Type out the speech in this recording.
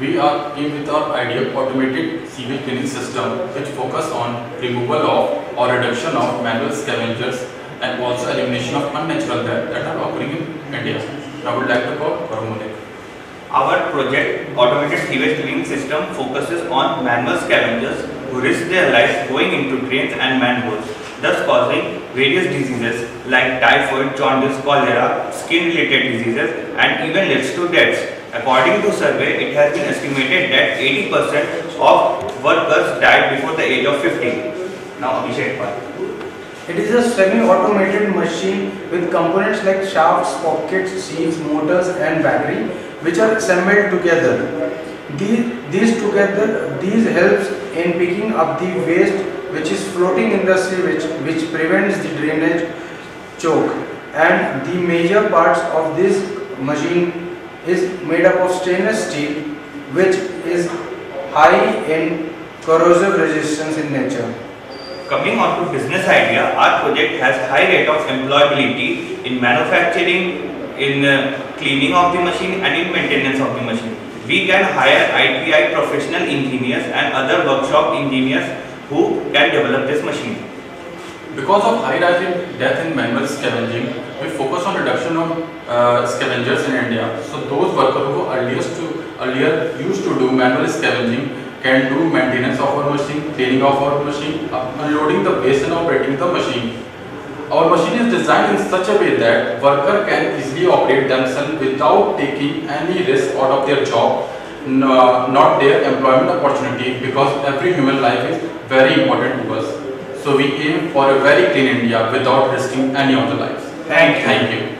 We are came with our idea of automated sewage cleaning system which focus on removal of or reduction of manual scavengers and also elimination of unnatural death that are occurring in India. I would like to call Mullick. Our project automated sewage cleaning system focuses on manual scavengers who risk their lives going into drains and manholes, thus causing various diseases like typhoid, jaundice, cholera, skin-related diseases, and even leads to deaths. According to survey, it has been estimated that 80% of workers died before the age of 50. Now, Abhishek. It is a semi-automated machine with components like shafts, pockets, seals, motors, and battery, which are assembled together. These helps in picking up the waste which is floating in the sewage, which prevents the drainage choke. And the major parts of this machine is made up of stainless steel, which is high in corrosive resistance in nature. Coming on to business idea, our project has high rate of employability in manufacturing, in cleaning of the machine, and in maintenance of the machine. We can hire ITI professional engineers and other workshop engineers who can develop this machine. Because of high rise in death in manual scavenging, we focus on reduction of scavengers in India. So those workers who earlier used to do manual scavenging can do maintenance of our machine, cleaning of our machine, unloading the waste and operating the machine. Our machine is designed in such a way that worker can easily operate themselves without taking any risk out of their job, not their employment opportunity, because every human life is very important to us. So we aim for a very clean India without risking any of the lives. Thank you. Thank you.